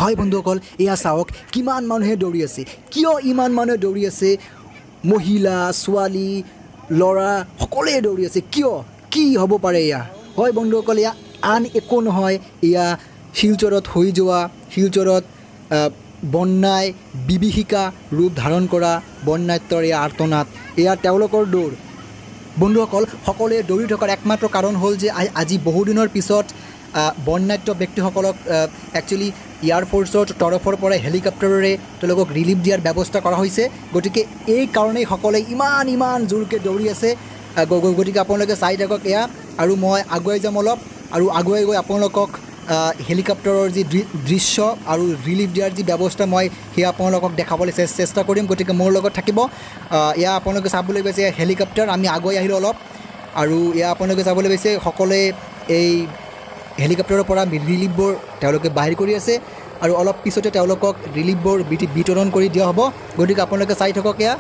হয় বন্ধুসকল, এয়া চাওক কিমান মানুহে দৌৰি আছে। কিয় ইমান মানুহে দৌৰি আছে? মহিলা, ছোৱালী, ল'ৰা সকলোৱে দৌৰি আছে। কিয়? কি হ'ব পাৰে এয়া? হয় বন্ধুসকল, এয়া আন একো নহয়, এয়া শিলচৰত হৈ যোৱা, শিলচৰত বন্যাই বিভীষিকা ৰূপ ধাৰণ কৰা বন্যাত্যৰ এয়া আৰ্তনাদ, এয়া তেওঁলোকৰ দৌৰ। বন্ধুসকল, সকলোৱে দৌৰি থকাৰ একমাত্ৰ কাৰণ হ'ল যে আজি বহুদিনৰ পিছত বন্যাত্য ব্যক্তিসকলক একচুৱেলি এয়াৰফ'ৰ্চৰ তৰফৰ পৰা হেলিকপ্টাৰেৰে তেওঁলোকক ৰিলিফ দিয়াৰ ব্যৱস্থা কৰা হৈছে। গতিকে এই কাৰণেই সকলোৱে ইমান জোৰকৈ দৌৰি আছে। গতিকে আপোনালোকে চাই থাকক এয়া, আৰু মই আগুৱাই যাম অলপ, আৰু আগুৱাই গৈ আপোনালোকক হেলিকপ্টাৰৰ যি দৃশ্য আৰু ৰিলিফ দিয়াৰ যি ব্যৱস্থা মই সেয়া আপোনালোকক দেখাবলৈ চেষ্টা কৰিম। গতিকে মোৰ লগত থাকিব। এয়া আপোনালোকে চাবলৈ পাইছে হেলিকপ্টাৰ, আমি আগুৱাই আহিলোঁ অলপ, আৰু এয়া আপোনালোকে চাবলৈ পাইছে সকলোৱে এই হেলিকপ্টাৰৰ পৰা ৰিলিফবোৰ তেওঁলোকে বাহিৰ কৰি আছে, আৰু অলপ পিছতে তেওঁলোকক ৰিলিফবোৰ বিতৰণ কৰি দিয়া হ'ব। গতিকে আপোনালোকে চাই থাকক এয়া।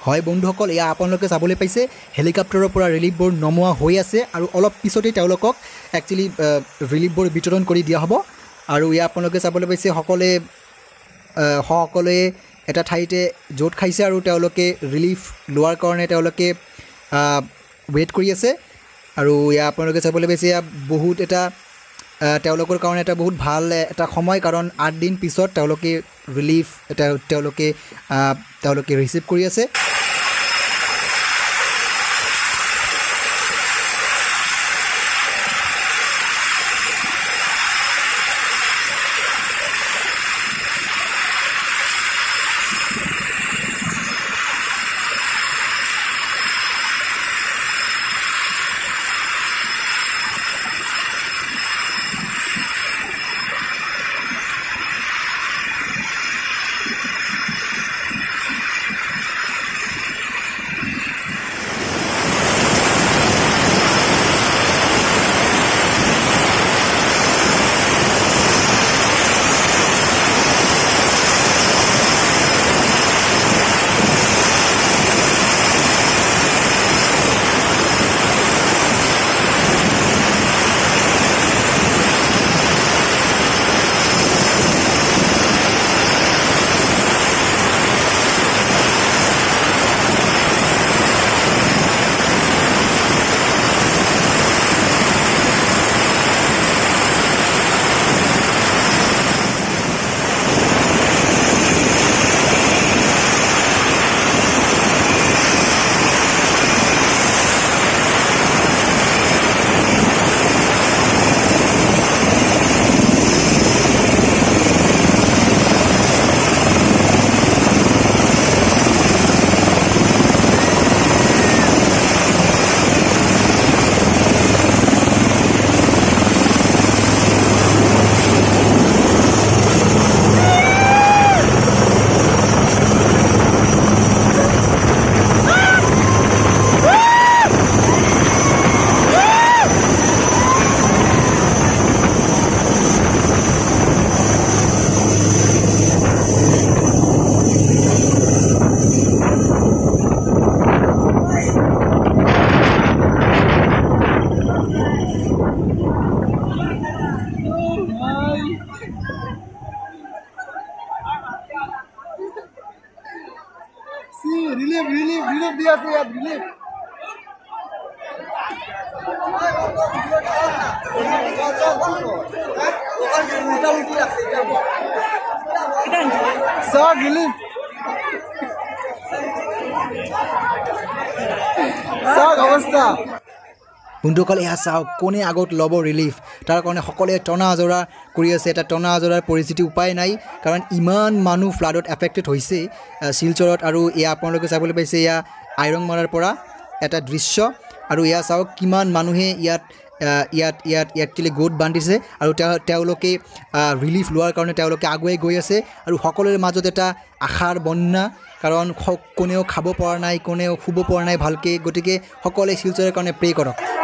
হয় বন্ধুসকল, এয়া আপোনালোকে চাবলৈ পাইছে হেলিকপ্টাৰৰ পৰা ৰিলিফবোৰ নমোৱা হৈ আছে, আৰু অলপ পিছতেই তেওঁলোকক একচুৱেলি ৰিলিফবোৰ বিতৰণ কৰি দিয়া হ'ব। আৰু এয়া আপোনালোকে চাবলৈ পাইছে সকলোৱে এটা ঠাইতে জোট খাইছে, আৰু তেওঁলোকে ৰিলিফ লোৱাৰ কাৰণে তেওঁলোকে ৱেইট কৰি আছে। আৰু এয়া আপোনালোকে চাবলৈ পাইছে এয়া বহুত এটা তেওঁলোকৰ কাৰণে এটা বহুত ভাল এটা সময়, কাৰণ 8 দিন পিছত তেওঁলোকে ৰিলিফ তেওঁলোকে ৰিচিভ কৰি আছে। ৰিলিফ দিয়েছে ৰিলিফ। স্যাৰ ৰিলিফ স্যাৰ অবস্থা। বন্ধুসকল এয়া চাওক কোনে আগত ল'ব ৰিলিফ তাৰ কাৰণে সকলোৱে টনা আজৰা কৰি আছে এটা টনা আজৰাৰ পৰিস্থিতি উপায় নাই কাৰণ ইমান মানুহ ফ্লাডত এফেক্টেড হৈছে শিলচৰত আৰু এয়া আপোনালোকে চাবলৈ পাইছে এয়া আইৰংমাৰাৰ পৰা এটা দৃশ্য আৰু এয়া চাওক কিমান মানুহে ইয়াত একচুৱেলি গোট বান্ধিছে আৰু তেওঁলোকে ৰিলিফ লোৱাৰ কাৰণে তেওঁলোকে আগুৱাই গৈ আছে আৰু সকলোৰে মাজত এটা আশাৰ বন্যা কাৰণ কোনেও খাব পৰা নাই কোনেও শুব পৰা নাই ভালকৈ গতিকে সকলোৱে শিলচৰৰ কাৰণে প্ৰে কৰক